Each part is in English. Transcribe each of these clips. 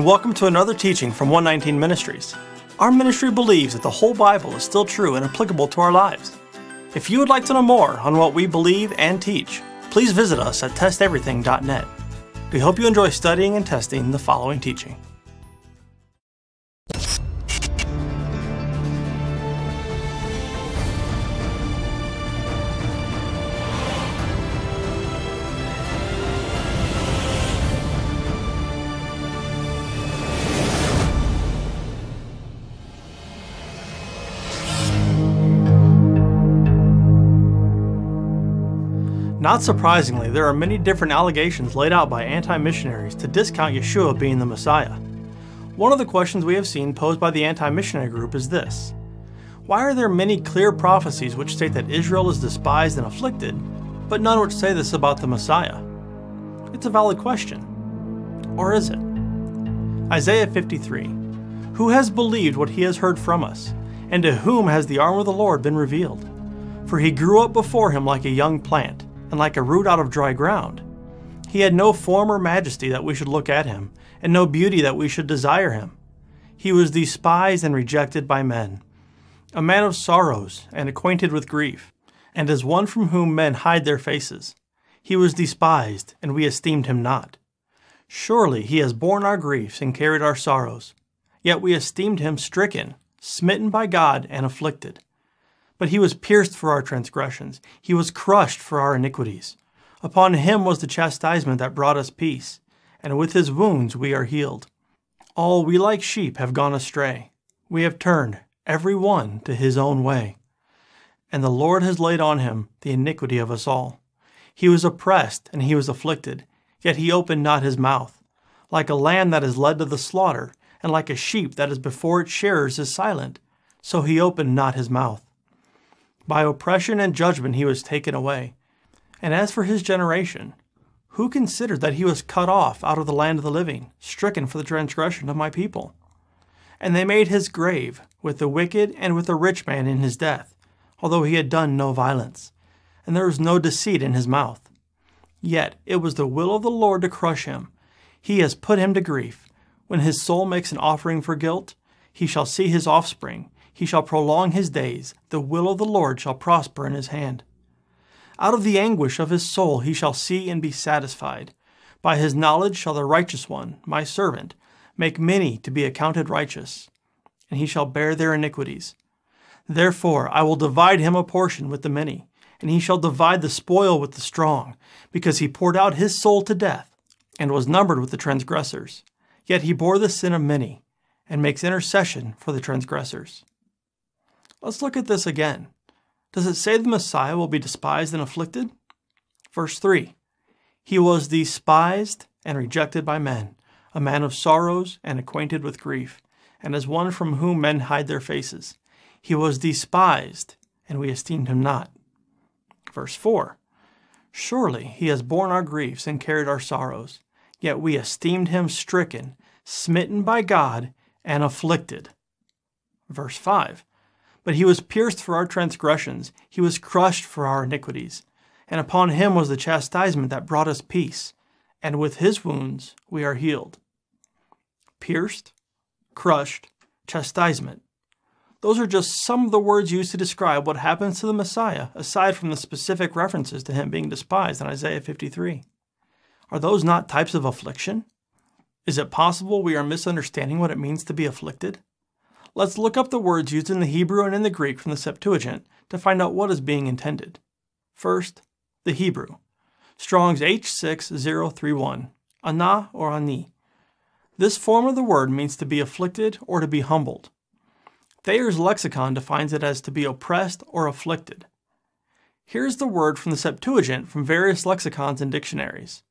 and welcome to another teaching from 119 Ministries. Our ministry believes that the whole Bible is still true and applicable to our lives. If you would like to know more on what we believe and teach, please visit us at testeverything.net. We hope you enjoy studying and testing the following teaching. Not surprisingly, there are many different allegations laid out by anti-missionaries to discount Yeshua being the Messiah. One of the questions we have seen posed by the anti-missionary group is this: why are there many clear prophecies which state that Israel is despised and afflicted, but none which say this about the Messiah? It's a valid question. Or is it? Isaiah 53. Who has believed what he has heard from us, and to whom has the arm of the Lord been revealed? For he grew up before him like a young plant, and like a root out of dry ground. He had no form or majesty that we should look at him, and no beauty that we should desire him. He was despised and rejected by men, a man of sorrows and acquainted with grief, and as one from whom men hide their faces. He was despised, and we esteemed him not. Surely he has borne our griefs and carried our sorrows. Yet we esteemed him stricken, smitten by God, and afflicted. But he was pierced for our transgressions. He was crushed for our iniquities. Upon him was the chastisement that brought us peace, and with his wounds we are healed. All we like sheep have gone astray. We have turned, every one, to his own way. And the Lord has laid on him the iniquity of us all. He was oppressed, and he was afflicted, yet he opened not his mouth. Like a lamb that is led to the slaughter, and like a sheep that is before its shearers is silent, so he opened not his mouth. By oppression and judgment he was taken away. And as for his generation, who considered that he was cut off out of the land of the living, stricken for the transgression of my people? And they made his grave with the wicked and with the rich man in his death, although he had done no violence, and there was no deceit in his mouth. Yet it was the will of the Lord to crush him. He has put him to grief. When his soul makes an offering for guilt, he shall see his offspring. He shall prolong his days. The will of the Lord shall prosper in his hand. Out of the anguish of his soul he shall see and be satisfied. By his knowledge shall the righteous one, my servant, make many to be accounted righteous, and he shall bear their iniquities. Therefore I will divide him a portion with the many, and he shall divide the spoil with the strong, because he poured out his soul to death, and was numbered with the transgressors. Yet he bore the sin of many, and makes intercession for the transgressors. Let's look at this again. Does it say the Messiah will be despised and afflicted? Verse 3. He was despised and rejected by men, a man of sorrows and acquainted with grief, and as one from whom men hide their faces. He was despised, and we esteemed him not. Verse 4. Surely he has borne our griefs and carried our sorrows, yet we esteemed him stricken, smitten by God, and afflicted. Verse 5. But he was pierced for our transgressions, he was crushed for our iniquities, and upon him was the chastisement that brought us peace, and with his wounds we are healed. Pierced, crushed, chastisement. Those are just some of the words used to describe what happens to the Messiah, aside from the specific references to him being despised in Isaiah 53. Are those not types of affliction? Is it possible we are misunderstanding what it means to be afflicted? Let's look up the words used in the Hebrew and in the Greek from the Septuagint to find out what is being intended. First, the Hebrew. Strong's H6031, ana or ani. This form of the word means to be afflicted or to be humbled. Thayer's lexicon defines it as to be oppressed or afflicted. Here's the word from the Septuagint from various lexicons and dictionaries.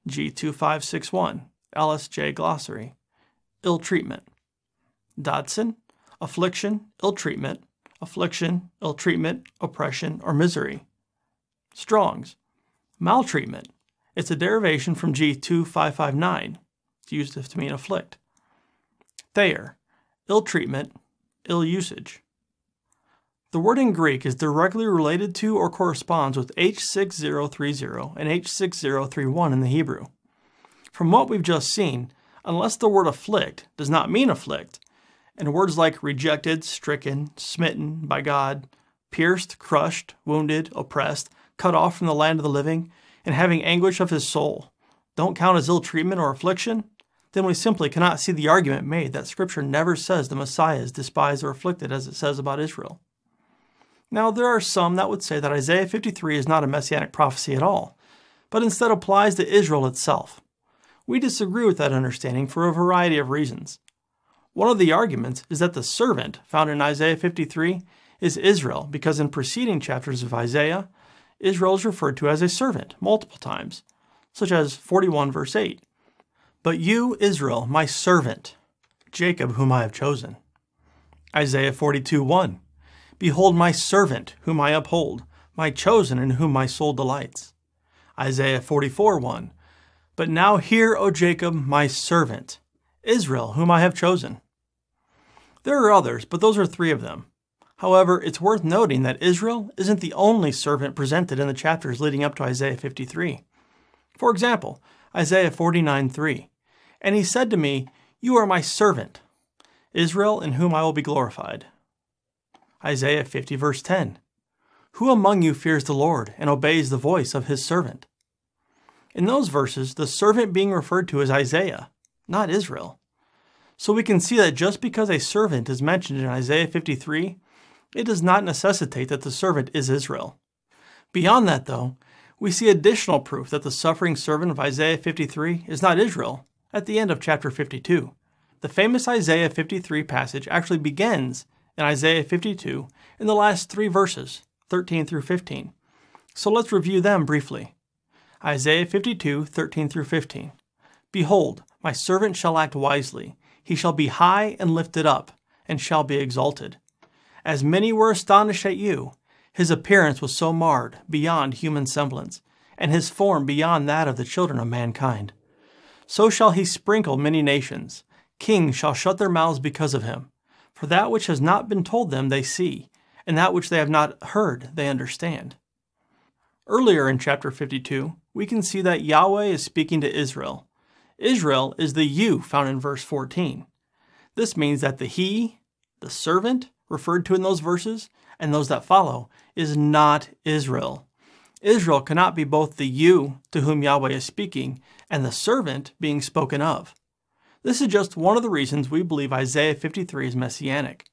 G2561, LSJ Glossary, ill treatment. Dodson, affliction, ill treatment, oppression, or misery. Strong's, maltreatment. It's a derivation from G2559. It's used to mean afflict. Thayer, ill treatment, ill usage. The word in Greek is directly related to or corresponds with H6030 and H6031 in the Hebrew. From what we've just seen, unless the word afflict does not mean afflict, and words like rejected, stricken, smitten by God, pierced, crushed, wounded, oppressed, cut off from the land of the living, and having anguish of his soul don't count as ill treatment or affliction, then we simply cannot see the argument made that Scripture never says the Messiah is despised or afflicted as it says about Israel. Now, there are some that would say that Isaiah 53 is not a messianic prophecy at all, but instead applies to Israel itself. We disagree with that understanding for a variety of reasons. One of the arguments is that the servant found in Isaiah 53 is Israel, because in preceding chapters of Isaiah, Israel is referred to as a servant multiple times, such as 41 verse 8. But you, Israel, my servant, Jacob, whom I have chosen. Isaiah 42:1. Behold my servant, whom I uphold, my chosen, in whom my soul delights. Isaiah 44:1. But now hear, O Jacob, my servant, Israel, whom I have chosen. There are others, but those are three of them. However, it's worth noting that Israel isn't the only servant presented in the chapters leading up to Isaiah 53. For example, Isaiah 49:3. And he said to me, You are my servant, Israel, in whom I will be glorified. Isaiah 50 verse 10. Who among you fears the Lord and obeys the voice of his servant? In those verses, the servant being referred to is Isaiah, not Israel. So we can see that just because a servant is mentioned in Isaiah 53, it does not necessitate that the servant is Israel. Beyond that, though, we see additional proof that the suffering servant of Isaiah 53 is not Israel at the end of chapter 52. The famous Isaiah 53 passage actually begins in Isaiah 52 in the last three verses, 13 through 15. So let's review them briefly. Isaiah 52, 13 through 15. Behold, my servant shall act wisely. He shall be high and lifted up, and shall be exalted. As many were astonished at you, his appearance was so marred beyond human semblance, and his form beyond that of the children of mankind. So shall he sprinkle many nations. Kings shall shut their mouths because of him. For that which has not been told them they see, and that which they have not heard they understand. Earlier in chapter 52, we can see that Yahweh is speaking to Israel. Israel is the you found in verse 14. This means that the he, the servant, referred to in those verses, and those that follow, is not Israel. Israel cannot be both the you to whom Yahweh is speaking and the servant being spoken of. This is just one of the reasons we believe Isaiah 53 is messianic.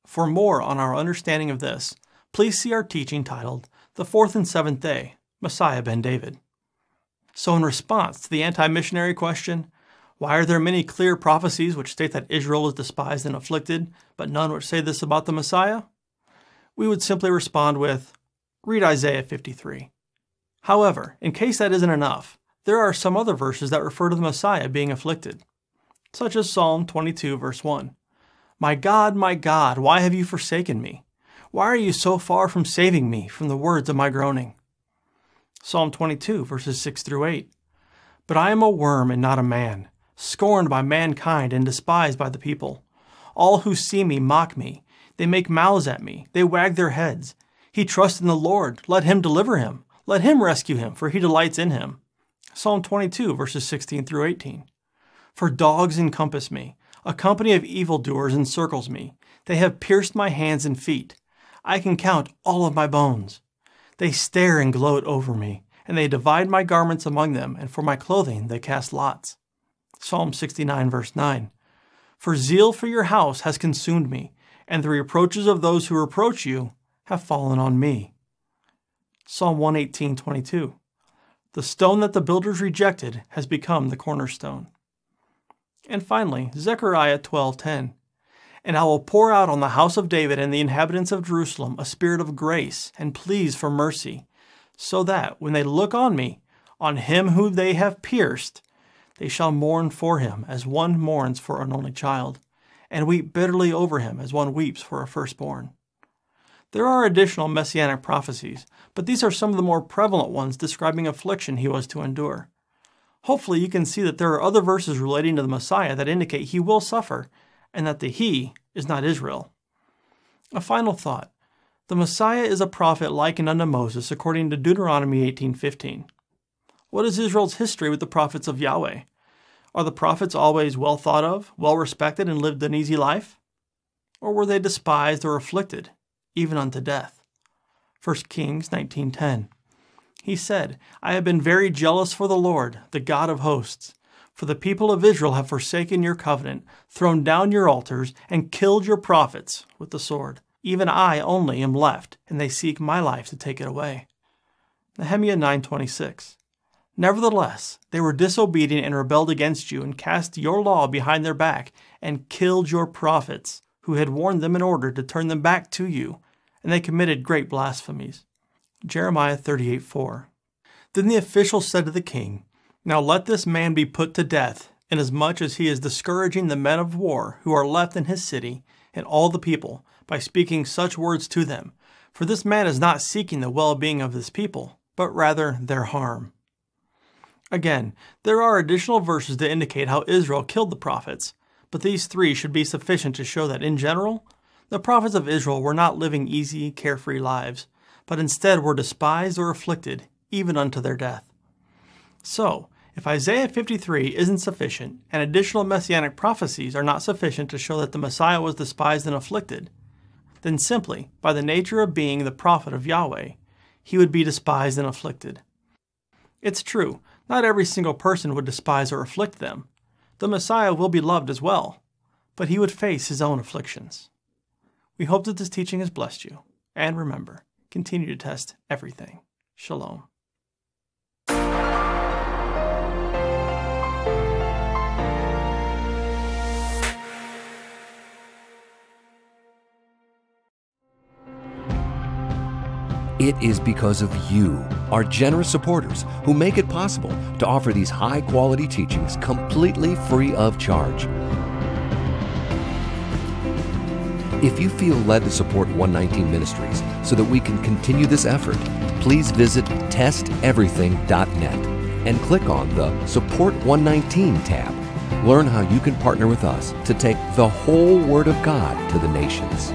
For more on our understanding of this, please see our teaching titled, The Fourth and Seventh Day, Messiah ben David. So in response to the anti-missionary question, why are there many clear prophecies which state that Israel is despised and afflicted, but none which say this about the Messiah? We would simply respond with, read Isaiah 53. However, in case that isn't enough, there are some other verses that refer to the Messiah being afflicted, such as Psalm 22, verse 1. My God, why have you forsaken me? Why are you so far from saving me from the words of my groaning? Psalm 22, verses 6 through 8. But I am a worm and not a man, scorned by mankind and despised by the people. All who see me mock me. They make mouths at me. They wag their heads. He trusts in the Lord. Let him deliver him. Let him rescue him, for he delights in him. Psalm 22, verses 16 through 18. For dogs encompass me. A company of evildoers encircles me. They have pierced my hands and feet. I can count all of my bones. They stare and gloat over me, and they divide my garments among them, and for my clothing they cast lots. Psalm 69, verse 9. For zeal for your house has consumed me, and the reproaches of those who reproach you have fallen on me. Psalm 118, 22. The stone that the builders rejected has become the cornerstone. And finally, Zechariah 12:10. And I will pour out on the house of David and the inhabitants of Jerusalem a spirit of grace and pleas for mercy, so that when they look on me, on him whom they have pierced, they shall mourn for him as one mourns for an only child, and weep bitterly over him as one weeps for a firstborn. There are additional messianic prophecies, but these are some of the more prevalent ones describing affliction he was to endure. Hopefully you can see that there are other verses relating to the Messiah that indicate he will suffer, and that the he is not Israel. A final thought. The Messiah is a prophet likened unto Moses according to Deuteronomy 18:15. What is Israel's history with the prophets of Yahweh? Are the prophets always well thought of, well respected, and lived an easy life? Or were they despised or afflicted, even unto death? 1 Kings 19:10. He said, I have been very jealous for the Lord, the God of hosts. For the people of Israel have forsaken your covenant, thrown down your altars, and killed your prophets with the sword. Even I only am left, and they seek my life to take it away. Nehemiah 9:26. Nevertheless, they were disobedient and rebelled against you, and cast your law behind their back, and killed your prophets, who had warned them in order to turn them back to you, and they committed great blasphemies. Jeremiah 38:4. Then the official said to the king, Now let this man be put to death, inasmuch as he is discouraging the men of war who are left in his city, and all the people, by speaking such words to them. For this man is not seeking the well-being of his people, but rather their harm. Again, there are additional verses to indicate how Israel killed the prophets, but these three should be sufficient to show that in general, the prophets of Israel were not living easy, carefree lives, but instead were despised or afflicted, even unto their death. So, if Isaiah 53 isn't sufficient, and additional Messianic prophecies are not sufficient to show that the Messiah was despised and afflicted, then simply, by the nature of being the prophet of Yahweh, he would be despised and afflicted. It's true, not every single person would despise or afflict them. The Messiah will be loved as well, but he would face his own afflictions. We hope that this teaching has blessed you, and remember, continue to test everything. Shalom. It is because of you, our generous supporters, who make it possible to offer these high-quality teachings completely free of charge. If you feel led to support 119 Ministries so that we can continue this effort, please visit testeverything.net and click on the Support 119 tab. Learn how you can partner with us to take the whole Word of God to the nations.